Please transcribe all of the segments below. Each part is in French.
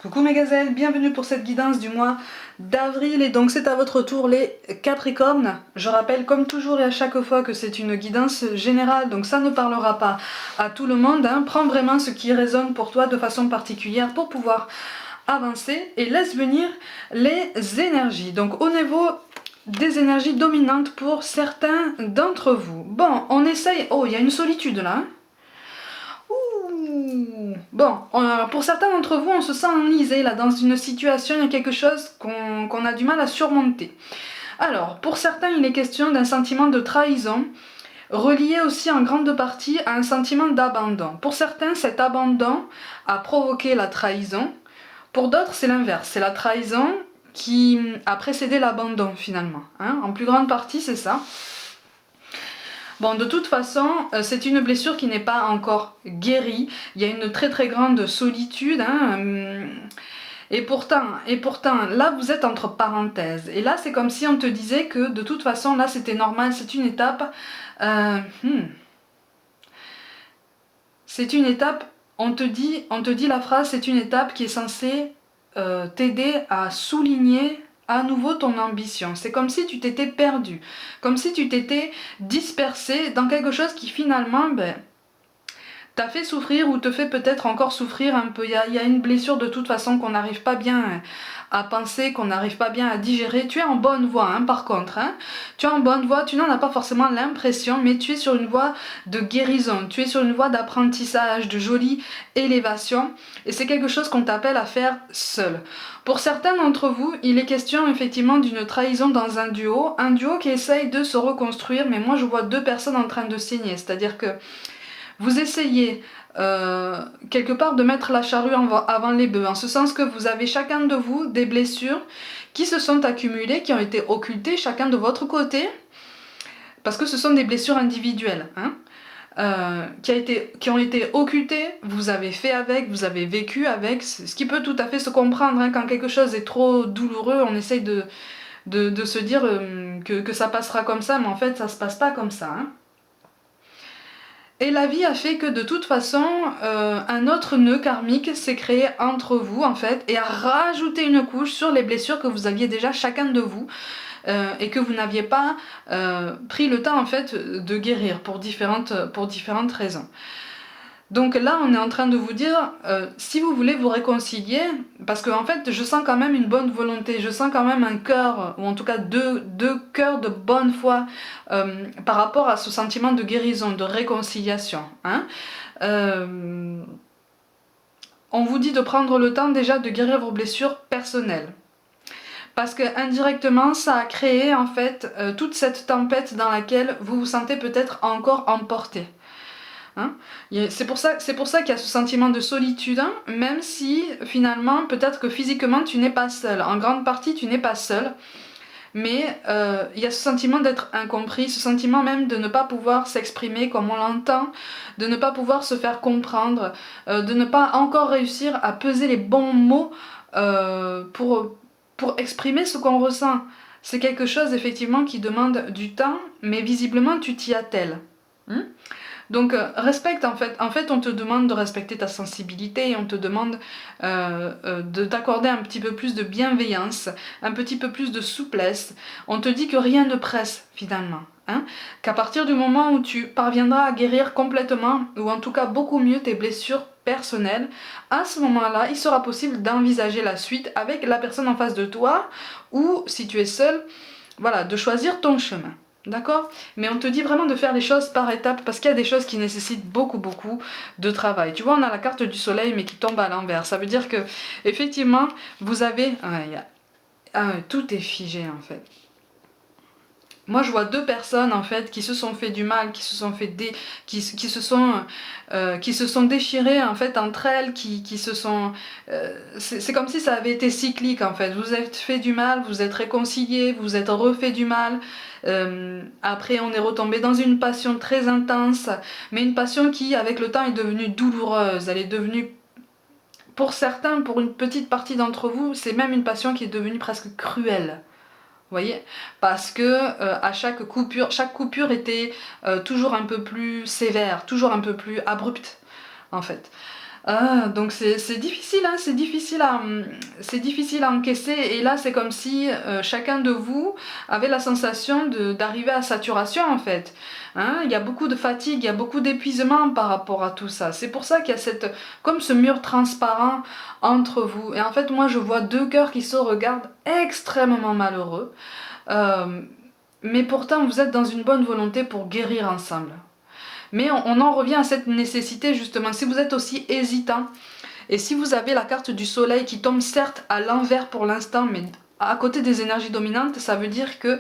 Coucou mes gazelles, bienvenue pour cette guidance du mois d'avril et donc c'est à votre tour les Capricornes. Je rappelle comme toujours et à chaque fois que c'est une guidance générale, donc ça ne parlera pas à tout le monde, hein. Prends vraiment ce qui résonne pour toi de façon particulière pour pouvoir avancer et laisse venir les énergies. Donc au niveau des énergies dominantes pour certains d'entre vous. Bon, on essaye... Oh, il y a une solitude là, hein. Bon, pour certains d'entre vous, on se sent enlisé là dans une situation, il y a quelque chose qu'on a du mal à surmonter. Alors, pour certains, il est question d'un sentiment de trahison, relié aussi en grande partie à un sentiment d'abandon. Pour certains, cet abandon a provoqué la trahison. Pour d'autres, c'est l'inverse, c'est la trahison qui a précédé l'abandon finalement, hein. En plus grande partie, c'est ça. Bon, de toute façon, c'est une blessure qui n'est pas encore guérie. Il y a une très très grande solitude, hein. Et pourtant, là vous êtes entre parenthèses. Et là c'est comme si on te disait que de toute façon, là c'était normal, c'est une étape. C'est une étape, on te dit la phrase, c'est une étape qui est censée t'aider à souligner à nouveau ton ambition. C'est comme si tu t'étais perdu, comme si tu t'étais dispersé dans quelque chose qui finalement t'a fait souffrir ou te fait peut-être encore souffrir un peu. Il y a une blessure de toute façon qu'on n'arrive pas bien à penser, qu'on n'arrive pas bien à digérer. Tu es en bonne voie, hein, par contre. Hein. Tu es en bonne voie, tu n'en as pas forcément l'impression, mais tu es sur une voie de guérison, tu es sur une voie d'apprentissage, de jolie élévation. Et c'est quelque chose qu'on t'appelle à faire seul. Pour certains d'entre vous, il est question effectivement d'une trahison dans un duo qui essaye de se reconstruire, mais moi je vois deux personnes en train de signer, c'est-à-dire que vous essayez quelque part de mettre la charrue avant les bœufs, en ce sens que vous avez chacun de vous des blessures qui se sont accumulées, qui ont été occultées chacun de votre côté, parce que ce sont des blessures individuelles, hein, qui ont été occultées, vous avez fait avec, vous avez vécu avec, ce qui peut tout à fait se comprendre, hein, quand quelque chose est trop douloureux, on essaye de se dire que ça passera comme ça, mais en fait ça se passe pas comme ça, hein. Et la vie a fait que de toute façon, un autre nœud karmique s'est créé entre vous en fait et a rajouté une couche sur les blessures que vous aviez déjà chacun de vous et que vous n'aviez pas pris le temps en fait de guérir pour différentes raisons. Donc là, on est en train de vous dire, si vous voulez vous réconcilier, parce que en fait, je sens quand même une bonne volonté, je sens quand même un cœur, ou en tout cas deux cœurs de bonne foi par rapport à ce sentiment de guérison, de réconciliation. Hein. On vous dit de prendre le temps déjà de guérir vos blessures personnelles. Parce que indirectement, ça a créé en fait toute cette tempête dans laquelle vous vous sentez peut-être encore emporté. Hein, c'est pour ça qu'il y a ce sentiment de solitude, hein, même si finalement peut-être que physiquement tu n'es pas seul, en grande partie tu n'es pas seul, mais il y a ce sentiment d'être incompris, ce sentiment même de ne pas pouvoir s'exprimer comme on l'entend, de ne pas pouvoir se faire comprendre, de ne pas encore réussir à peser les bons mots pour exprimer ce qu'on ressent. C'est quelque chose effectivement qui demande du temps, mais visiblement tu t'y attelles. Donc respecte en fait on te demande de respecter ta sensibilité et on te demande de t'accorder un petit peu plus de bienveillance, un petit peu plus de souplesse. On te dit que rien ne presse finalement, hein, qu'à partir du moment où tu parviendras à guérir complètement, ou en tout cas beaucoup mieux tes blessures personnelles, à ce moment-là il sera possible d'envisager la suite avec la personne en face de toi, ou si tu es seul, voilà, de choisir ton chemin. D'accord? Mais on te dit vraiment de faire les choses par étapes parce qu'il y a des choses qui nécessitent beaucoup de travail. Tu vois, on a la carte du soleil mais qui tombe à l'envers. Ça veut dire que effectivement, vous avez... tout est figé en fait. Moi je vois deux personnes en fait qui se sont fait du mal, qui se sont fait qui se sont déchirées en fait entre elles, qui se sont... c'est comme si ça avait été cyclique en fait. Vous êtes fait du mal, vous êtes réconciliés, vous êtes refait du mal. Après on est retombé dans une passion très intense, mais une passion qui avec le temps est devenue douloureuse. Elle est devenue, pour certains, pour une petite partie d'entre vous, c'est même une passion qui est devenue presque cruelle. Vous voyez, parce que à chaque coupure était toujours un peu plus sévère, toujours un peu plus abrupte en fait. Donc c'est difficile, hein, c'est difficile à encaisser. Et là, c'est comme si chacun de vous avait la sensation d'arriver à saturation en fait. Hein, il y a beaucoup de fatigue, il y a beaucoup d'épuisement par rapport à tout ça. C'est pour ça qu'il y a comme ce mur transparent entre vous. Et en fait, moi, je vois deux cœurs qui se regardent extrêmement malheureux. Euh, mais pourtant, vous êtes dans une bonne volonté pour guérir ensemble. Mais on en revient à cette nécessité justement. Si vous êtes aussi hésitant, et si vous avez la carte du soleil qui tombe certes à l'envers pour l'instant, mais à côté des énergies dominantes, ça veut dire que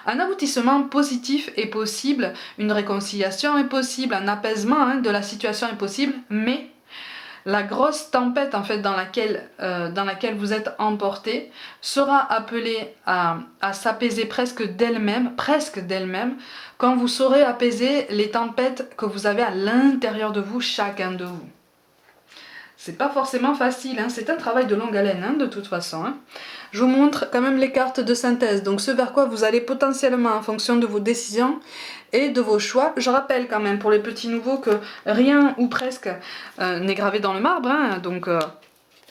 un aboutissement positif est possible, une réconciliation est possible, un apaisement de la situation est possible, mais la grosse tempête en fait dans laquelle vous êtes emporté sera appelée à s'apaiser presque d'elle-même, quand vous saurez apaiser les tempêtes que vous avez à l'intérieur de vous, chacun de vous. C'est pas forcément facile, hein. C'est un travail de longue haleine de toute façon. Je vous montre quand même les cartes de synthèse, donc ce vers quoi vous allez potentiellement en fonction de vos décisions et de vos choix. Je rappelle quand même pour les petits nouveaux que rien ou presque n'est gravé dans le marbre, donc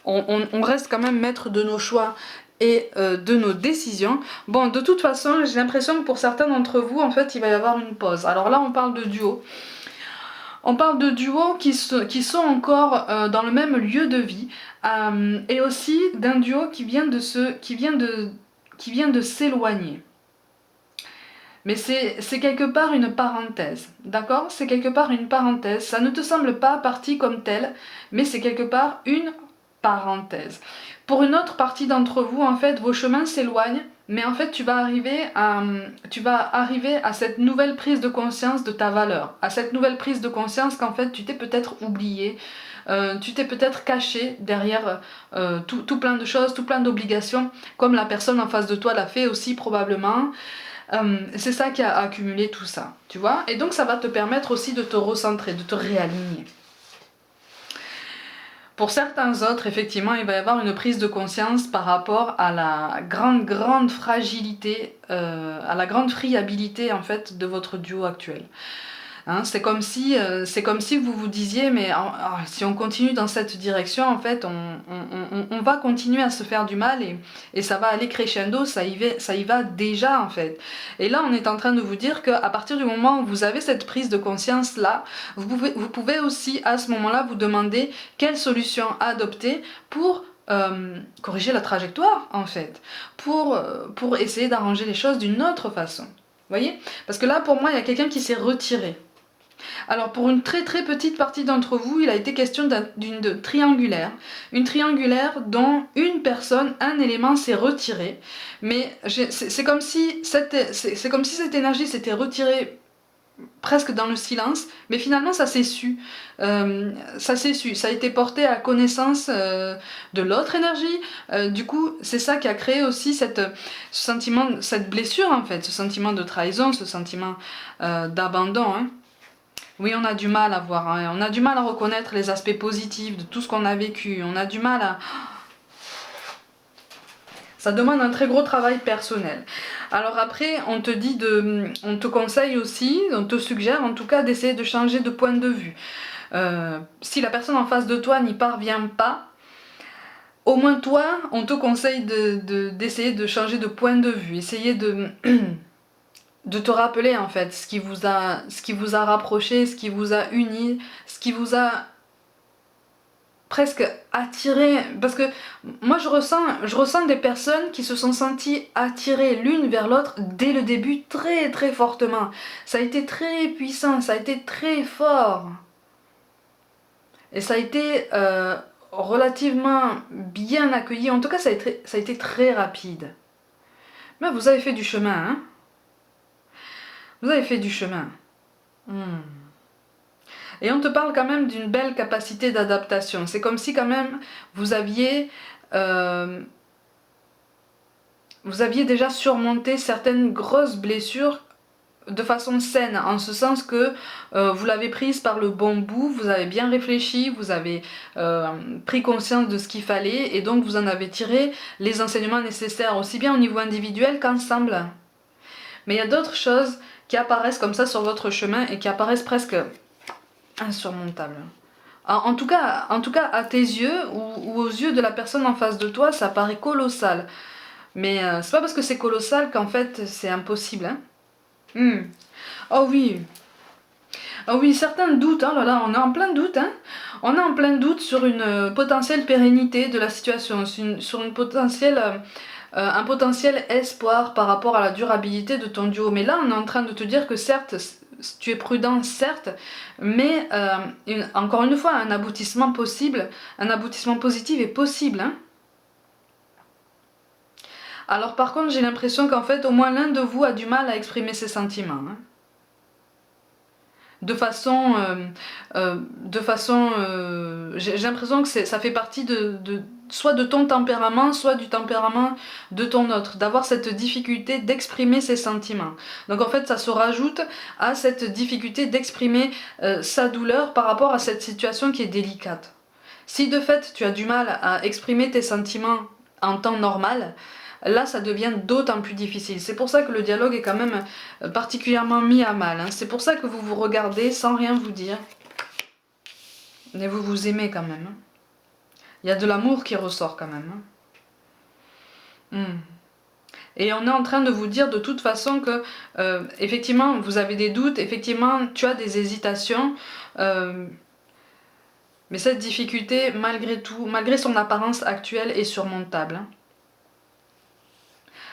on reste quand même maître de nos choix et de nos décisions. Bon, de toute façon, j'ai l'impression que pour certains d'entre vous, en fait, il va y avoir une pause. Alors là, on parle de duo. On parle de duos qui sont encore dans le même lieu de vie et aussi d'un duo qui vient de s'éloigner. Mais c'est quelque part une parenthèse, d'accord? C'est quelque part une parenthèse. Ça ne te semble pas partie comme telle, mais c'est quelque part une parenthèse. Pour une autre partie d'entre vous, en fait, vos chemins s'éloignent, mais en fait, tu vas arriver à cette nouvelle prise de conscience de ta valeur, à cette nouvelle prise de conscience qu'en fait, tu t'es peut-être oublié, tu t'es peut-être caché derrière tout plein de choses, tout plein d'obligations, comme la personne en face de toi l'a fait aussi probablement. C'est ça qui a accumulé tout ça, tu vois. Et donc ça va te permettre aussi de te recentrer, de te réaligner. Pour certains autres, effectivement, il va y avoir une prise de conscience par rapport à la grande fragilité, à la grande friabilité en fait de votre duo actuel. Hein, c'est comme si vous vous disiez, mais si on continue dans cette direction, en fait, on va continuer à se faire du mal et ça va aller crescendo, ça y va déjà, en fait. Et là, on est en train de vous dire qu'à partir du moment où vous avez cette prise de conscience-là, vous pouvez aussi, à ce moment-là, vous demander quelle solution adopter pour corriger la trajectoire, en fait, pour essayer d'arranger les choses d'une autre façon. Vous voyez? Parce que là, pour moi, il y a quelqu'un qui s'est retiré. Alors pour une très petite partie d'entre vous, il a été question d'une triangulaire. Une triangulaire dont une personne, un élément s'est retiré. Mais c'est comme si cette énergie s'était retirée presque dans le silence, mais finalement ça s'est su. Ça a été porté à connaissance de l'autre énergie. Du coup, c'est ça qui a créé aussi ce sentiment, cette blessure en fait, ce sentiment de trahison, ce sentiment d'abandon. Oui, on a du mal à voir, on a du mal à reconnaître les aspects positifs de tout ce qu'on a vécu, on a du mal à... Ça demande un très gros travail personnel. Alors après, on te conseille aussi, on te suggère en tout cas d'essayer de changer de point de vue. Si la personne en face de toi n'y parvient pas, au moins toi, on te conseille d'essayer de changer de point de vue, essayer de... de te rappeler en fait ce qui vous a rapproché, ce qui vous a uni, ce qui vous a presque attiré, parce que moi je ressens des personnes qui se sont senties attirées l'une vers l'autre dès le début très fortement. Ça a été très puissant, ça a été très fort. Et ça a été relativement bien accueilli, en tout cas ça a été très rapide. Mais vous avez fait du chemin, hein? Vous avez fait du chemin. Et on te parle quand même d'une belle capacité d'adaptation. C'est comme si quand même vous aviez déjà surmonté certaines grosses blessures de façon saine, en ce sens que vous l'avez prise par le bon bout, vous avez bien réfléchi, vous avez pris conscience de ce qu'il fallait et donc vous en avez tiré les enseignements nécessaires, aussi bien au niveau individuel qu'ensemble. Mais il y a d'autres choses qui apparaissent comme ça sur votre chemin et qui apparaissent presque insurmontables. En tout cas, à tes yeux ou aux yeux de la personne en face de toi, ça paraît colossal. Mais c'est pas parce que c'est colossal qu'en fait c'est impossible. Hein. Hmm. Oh oui, oh oui, certains doutent, hein, là, là, on est en plein doute, hein. On est en plein doute sur une potentielle pérennité de la situation, sur une potentielle, un potentiel espoir par rapport à la durabilité de ton duo. Mais là, on est en train de te dire que certes, tu es prudent, certes, mais encore une fois, un aboutissement possible, un aboutissement positif est possible. Hein. Alors par contre, j'ai l'impression qu'en fait, au moins l'un de vous a du mal à exprimer ses sentiments. Hein. J'ai l'impression que ça fait partie soit de ton tempérament, soit du tempérament de ton autre, d'avoir cette difficulté d'exprimer ses sentiments. Donc en fait, ça se rajoute à cette difficulté d'exprimer sa douleur par rapport à cette situation qui est délicate. Si de fait tu as du mal à exprimer tes sentiments en temps normal, là ça devient d'autant plus difficile. C'est pour ça que le dialogue est quand même particulièrement mis à mal. Hein. C'est pour ça que vous vous regardez sans rien vous dire. Mais vous vous aimez quand même. Hein. Il y a de l'amour qui ressort quand même. Hein. Et on est en train de vous dire de toute façon que effectivement vous avez des doutes, effectivement tu as des hésitations. Mais cette difficulté, malgré tout, malgré son apparence actuelle, est surmontable. Hein.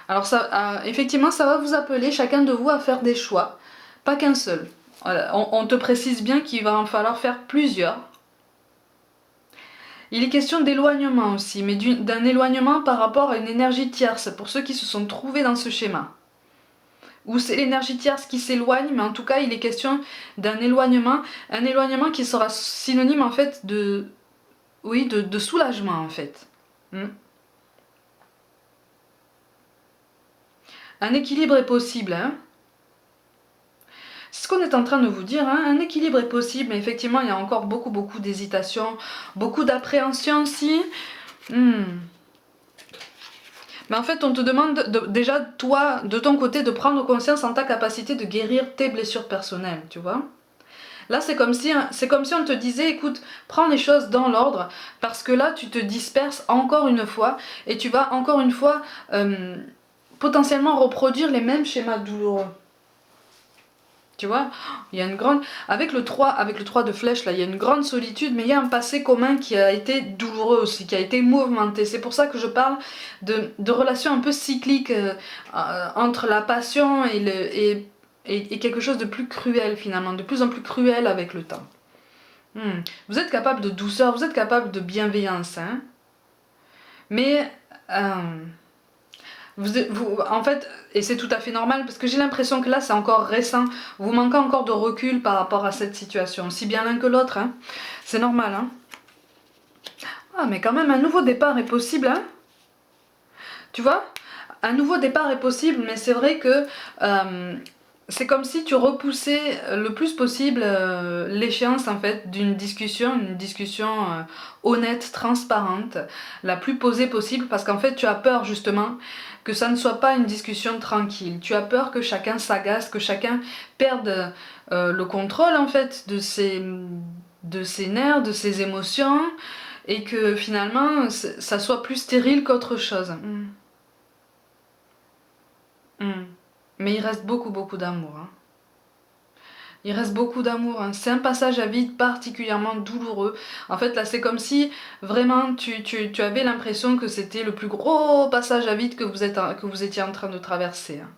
Alors ça, effectivement, ça va vous appeler chacun de vous à faire des choix, pas qu'un seul. Voilà. On te précise bien qu'il va en falloir faire plusieurs. Il est question d'éloignement aussi, mais d'un éloignement par rapport à une énergie tierce, pour ceux qui se sont trouvés dans ce schéma. Ou c'est l'énergie tierce qui s'éloigne, mais en tout cas, il est question d'un éloignement, un éloignement qui sera synonyme en fait de... Oui, de soulagement en fait. Un équilibre est possible, hein. C'est ce qu'on est en train de vous dire, hein. Un équilibre est possible, mais effectivement, il y a encore beaucoup d'hésitation, beaucoup d'appréhension aussi. Mais en fait, on te demande déjà, toi, de ton côté, de prendre conscience en ta capacité de guérir tes blessures personnelles, tu vois. Là, c'est comme si on te disait, écoute, prends les choses dans l'ordre, parce que là, tu te disperses encore une fois, et tu vas encore une fois potentiellement reproduire les mêmes schémas douloureux. Tu vois, il y a une grande... Avec le 3 de flèche, là, il y a une grande solitude, mais il y a un passé commun qui a été douloureux aussi, qui a été mouvementé. C'est pour ça que je parle de relations un peu cycliques entre la passion et quelque chose de plus cruel finalement, de plus en plus cruel avec le temps. Vous êtes capable de douceur, vous êtes capable de bienveillance, hein. Mais... en fait, et c'est tout à fait normal, parce que j'ai l'impression que là c'est encore récent, vous manquez encore de recul par rapport à cette situation, si bien l'un que l'autre, hein. C'est normal. Hein. Ah mais quand même un nouveau départ est possible, hein. Tu vois, un nouveau départ est possible, mais c'est vrai que c'est comme si tu repoussais le plus possible l'échéance en fait d'une discussion, honnête, transparente, la plus posée possible, parce qu'en fait tu as peur justement que ça ne soit pas une discussion tranquille. Tu as peur que chacun s'agace, que chacun perde le contrôle en fait de ses nerfs, de ses émotions, et que finalement ça soit plus stérile qu'autre chose. Mais il reste beaucoup d'amour. Hein. Il reste beaucoup d'amour. Hein. C'est un passage à vide particulièrement douloureux. En fait, là, c'est comme si vraiment tu avais l'impression que c'était le plus gros passage à vide que vous étiez en train de traverser. Hein.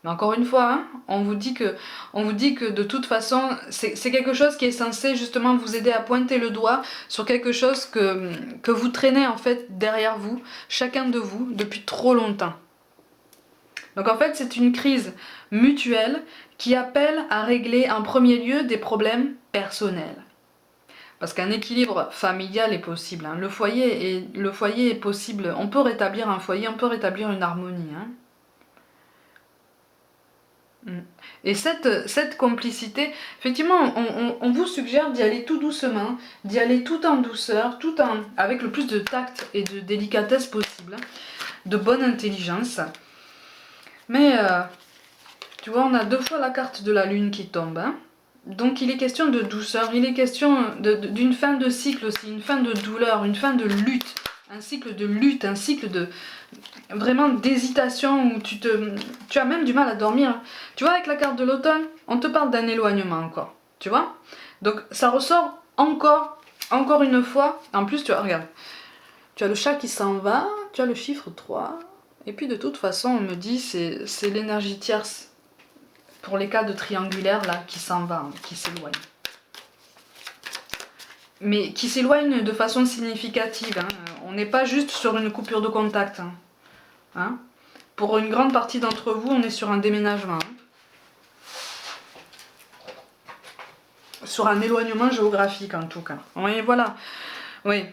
Mais encore une fois, hein, on vous dit que de toute façon, c'est quelque chose qui est censé justement vous aider à pointer le doigt sur quelque chose que vous traînez en fait derrière vous, chacun de vous, depuis trop longtemps. Donc en fait, c'est une crise mutuelle qui appelle à régler en premier lieu des problèmes personnels. Parce qu'un équilibre familial est possible. Hein. Le foyer est possible. On peut rétablir un foyer, on peut rétablir une harmonie. Hein. Et cette complicité, effectivement, on vous suggère d'y aller tout doucement, d'y aller tout en douceur, avec le plus de tact et de délicatesse possible, de bonne intelligence. Mais, tu vois, on a 2 fois la carte de la lune qui tombe. Hein. Donc il est question de douceur, il est question d'une fin de cycle aussi, une fin de douleur, une fin de lutte, un cycle de lutte, un cycle de vraiment d'hésitation où tu as même du mal à dormir. Tu vois, avec la carte de l'automne, on te parle d'un éloignement encore, tu vois. Donc ça ressort encore une fois. En plus, tu vois, regarde, tu as le chat qui s'en va, tu as le chiffre 3, et puis de toute façon, on me dit c'est l'énergie tierce pour les cas de triangulaire là qui s'en va, qui s'éloigne. Mais qui s'éloigne de façon significative. Hein. On n'est pas juste sur une coupure de contact. Hein. Pour une grande partie d'entre vous, on est sur un déménagement. Hein. Sur un éloignement géographique en tout cas. Oui, voilà. Oui.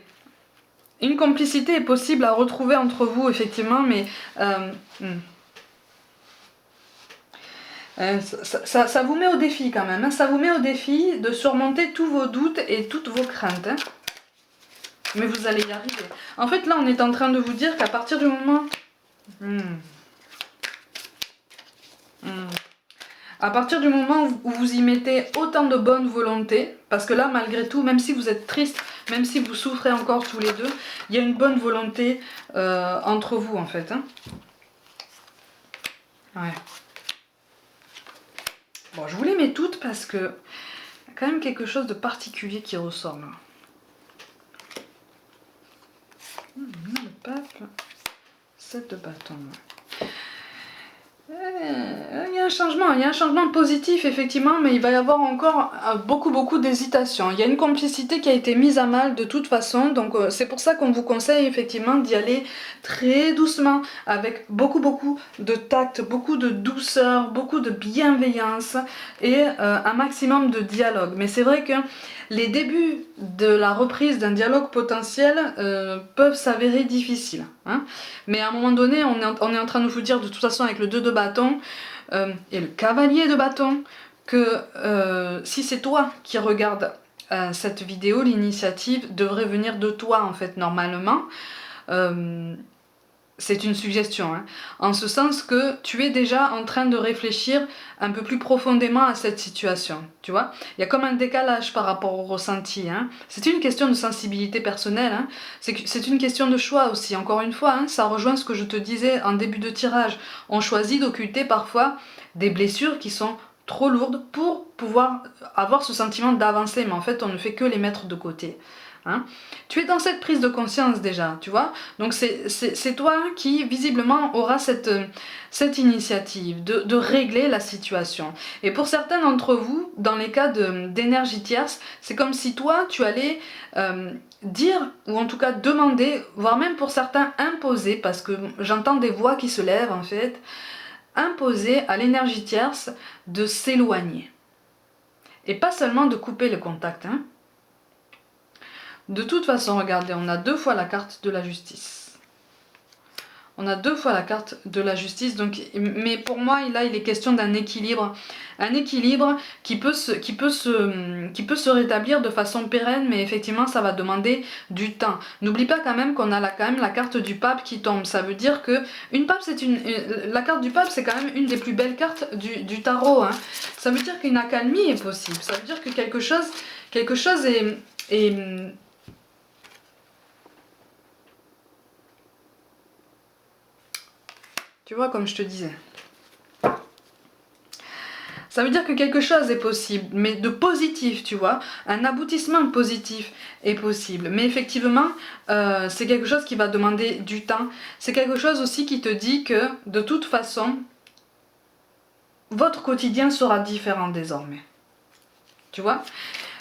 Une complicité est possible à retrouver entre vous, effectivement, mais... ça vous met au défi quand même, hein. Ça vous met au défi de surmonter tous vos doutes et toutes vos craintes. Hein. Mais vous allez y arriver. En fait, là, on est en train de vous dire qu'à partir du moment... À partir du moment où vous y mettez autant de bonne volonté, parce que là, malgré tout, même si vous êtes triste, même si vous souffrez encore tous les deux, il y a une bonne volonté entre vous, en fait. Hein. Ouais. Bon, je vous les mets toutes parce que y a quand même quelque chose de particulier qui ressort, là. Le pape, 7 de bâton. Il y a un changement positif effectivement, mais il va y avoir encore beaucoup d'hésitation. Il y a une complicité qui a été mise à mal de toute façon, donc c'est pour ça qu'on vous conseille effectivement d'y aller très doucement, avec beaucoup de tact, beaucoup de douceur, beaucoup de bienveillance et un maximum de dialogue. Mais c'est vrai que les débuts de la reprise d'un dialogue potentiel peuvent s'avérer difficiles. Hein. Mais à un moment donné, on est en train de vous dire de toute façon avec le 2 de bâton et le cavalier de bâton que si c'est toi qui regardes cette vidéo, l'initiative devrait venir de toi en fait normalement. C'est une suggestion, hein, en ce sens que tu es déjà en train de réfléchir un peu plus profondément à cette situation, tu vois. Il y a comme un décalage par rapport au ressenti, hein. C'est une question de sensibilité personnelle, hein. C'est une question de choix aussi, encore une fois, hein, ça rejoint ce que je te disais en début de tirage. On choisit d'occulter parfois des blessures qui sont trop lourdes pour pouvoir avoir ce sentiment d'avancer, mais en fait on ne fait que les mettre de côté. Hein. Tu es dans cette prise de conscience déjà, tu vois. Donc c'est toi qui visiblement aura cette initiative de régler la situation. Et pour certains d'entre vous, dans les cas d'énergie tierce, c'est comme si toi tu allais dire, ou en tout cas demander, voire même pour certains imposer, parce que j'entends des voix qui se lèvent en fait, imposer à l'énergie tierce de s'éloigner. Et pas seulement de couper le contact, hein. De toute façon, regardez, on a 2 fois la carte de la justice. On a 2 fois la carte de la justice, donc, mais pour moi, là, il est question d'un équilibre. Un équilibre qui peut se rétablir de façon pérenne, mais effectivement, ça va demander du temps. N'oublie pas quand même qu'on a quand même la carte du pape qui tombe. Ça veut dire que la carte du pape, c'est quand même une des plus belles cartes du tarot. Hein. Ça veut dire qu'une accalmie est possible. Ça veut dire que quelque chose est tu vois, comme je te disais. Ça veut dire que quelque chose est possible, mais de positif, tu vois. Un aboutissement positif est possible. Mais effectivement, c'est quelque chose qui va demander du temps. C'est quelque chose aussi qui te dit que, de toute façon, votre quotidien sera différent désormais. Tu vois ?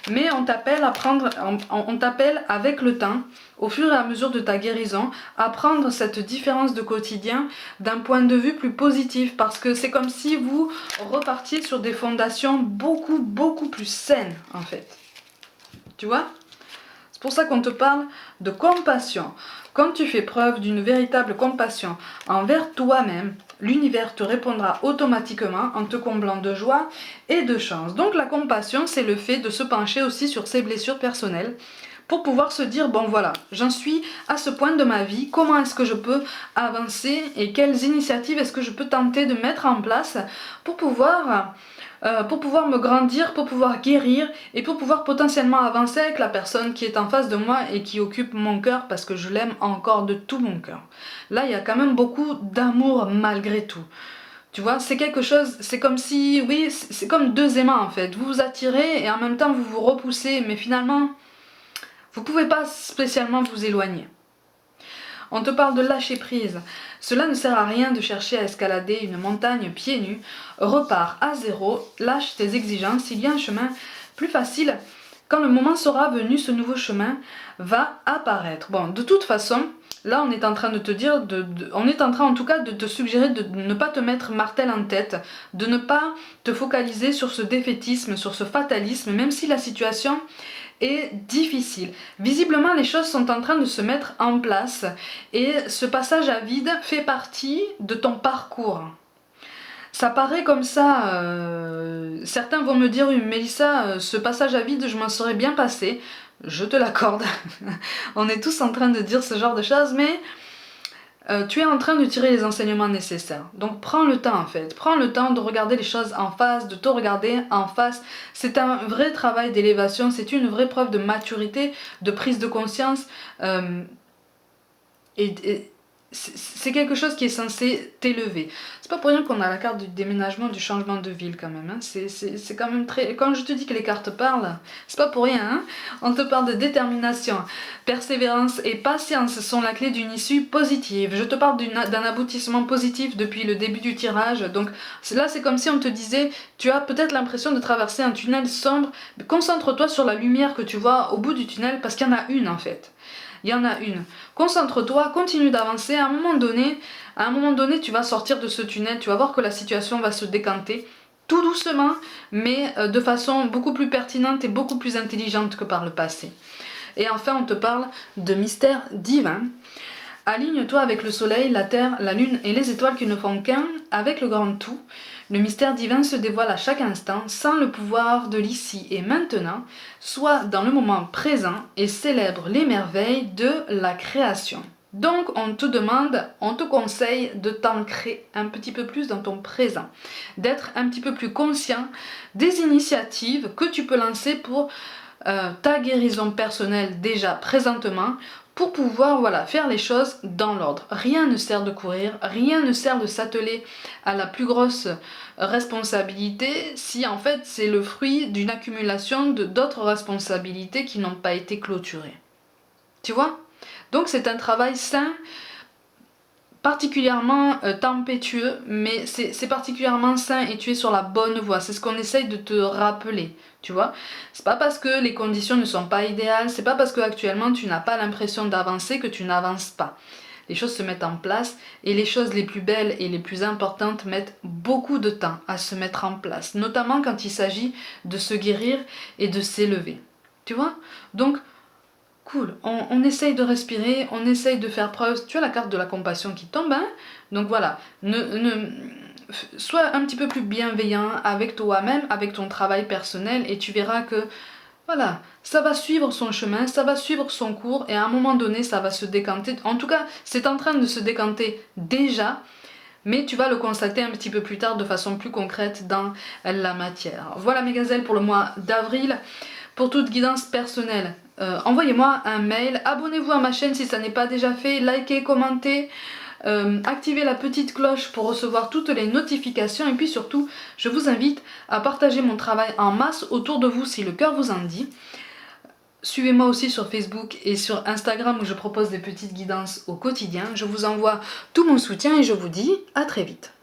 Mais on t'appelle on t'appelle avec le temps, au fur et à mesure de ta guérison, à prendre cette différence de quotidien d'un point de vue plus positif, parce que c'est comme si vous repartiez sur des fondations beaucoup plus saines en fait. Tu vois ? C'est pour ça qu'on te parle de compassion. Quand tu fais preuve d'une véritable compassion envers toi-même, l'univers te répondra automatiquement en te comblant de joie et de chance. Donc la compassion, c'est le fait de se pencher aussi sur ses blessures personnelles pour pouvoir se dire, bon voilà, j'en suis à ce point de ma vie, comment est-ce que je peux avancer et quelles initiatives est-ce que je peux tenter de mettre en place pour pouvoir pour pouvoir me grandir, pour pouvoir guérir et pour pouvoir potentiellement avancer avec la personne qui est en face de moi et qui occupe mon cœur parce que je l'aime encore de tout mon cœur. Là, il y a quand même beaucoup d'amour malgré tout. Tu vois, c'est quelque chose, c'est comme si, oui, c'est comme deux aimants en fait. Vous vous attirez et en même temps vous vous repoussez, mais finalement, vous pouvez pas spécialement vous éloigner. On te parle de lâcher prise. Cela ne sert à rien de chercher à escalader une montagne pieds nus. Repars à zéro, lâche tes exigences, il y a un chemin plus facile. Quand le moment sera venu, ce nouveau chemin va apparaître. Bon, de toute façon, là on est en train de te dire, on est en train en tout cas de te suggérer de ne pas te mettre martel en tête, de ne pas te focaliser sur ce défaitisme, sur ce fatalisme, même si la situation est difficile. Visiblement, les choses sont en train de se mettre en place et ce passage à vide fait partie de ton parcours. Ça paraît comme ça, certains vont me dire, oui, Mélissa, ce passage à vide, je m'en serais bien passé. Je te l'accorde. On est tous en train de dire ce genre de choses, mais tu es en train de tirer les enseignements nécessaires. Donc prends le temps en fait, prends le temps de regarder les choses en face, de te regarder en face. C'est un vrai travail d'élévation, c'est une vraie preuve de maturité, de prise de conscience. Et c'est quelque chose qui est censé t'élever. C'est pas pour rien qu'on a la carte du déménagement, du changement de ville quand même. Hein. C'est quand même très... Quand je te dis que les cartes parlent, c'est pas pour rien. Hein. On te parle de détermination, persévérance et patience sont la clé d'une issue positive. Je te parle d'un aboutissement positif depuis le début du tirage. Donc là, c'est comme si on te disait, tu as peut-être l'impression de traverser un tunnel sombre. Concentre-toi sur la lumière que tu vois au bout du tunnel parce qu'il y en a une en fait. Il y en a une. Concentre-toi, continue d'avancer. À un moment donné, tu vas sortir de ce tunnel, tu vas voir que la situation va se décanter, tout doucement, mais de façon beaucoup plus pertinente et beaucoup plus intelligente que par le passé. Et enfin, on te parle de mystère divin. Aligne-toi avec le soleil, la terre, la lune et les étoiles qui ne font qu'un avec le grand tout. Le mystère divin se dévoile à chaque instant, sans le pouvoir de l'ici et maintenant, soit dans le moment présent et célèbre les merveilles de la création. Donc on te demande, on te conseille de t'ancrer un petit peu plus dans ton présent, d'être un petit peu plus conscient des initiatives que tu peux lancer pour ta guérison personnelle déjà présentement, pour pouvoir faire les choses dans l'ordre. Rien ne sert de courir, rien ne sert de s'atteler à la plus grosse responsabilité si en fait c'est le fruit d'une accumulation d'autres responsabilités qui n'ont pas été clôturées. Tu vois? Donc c'est un travail sain, particulièrement tempétueux, mais c'est particulièrement sain et tu es sur la bonne voie. C'est ce qu'on essaye de te rappeler, tu vois. C'est pas parce que les conditions ne sont pas idéales, c'est pas parce que actuellement tu n'as pas l'impression d'avancer que tu n'avances pas. Les choses se mettent en place et les choses les plus belles et les plus importantes mettent beaucoup de temps à se mettre en place, notamment quand il s'agit de se guérir et de s'élever. Tu vois? Donc, cool, on essaye de respirer, on essaye de faire preuve. Tu as la carte de la compassion qui tombe, hein? Donc voilà, sois un petit peu plus bienveillant avec toi-même, avec ton travail personnel et tu verras que voilà, ça va suivre son chemin, ça va suivre son cours et à un moment donné ça va se décanter. En tout cas, c'est en train de se décanter déjà, mais tu vas le constater un petit peu plus tard de façon plus concrète dans la matière. Voilà mes gazelles pour le mois d'avril. Pour toute guidance personnelle, envoyez-moi un mail, abonnez-vous à ma chaîne si ça n'est pas déjà fait, likez, commentez, activez la petite cloche pour recevoir toutes les notifications et puis surtout, je vous invite à partager mon travail en masse autour de vous si le cœur vous en dit. Suivez-moi aussi sur Facebook et sur Instagram où je propose des petites guidances au quotidien. Je vous envoie tout mon soutien et je vous dis à très vite.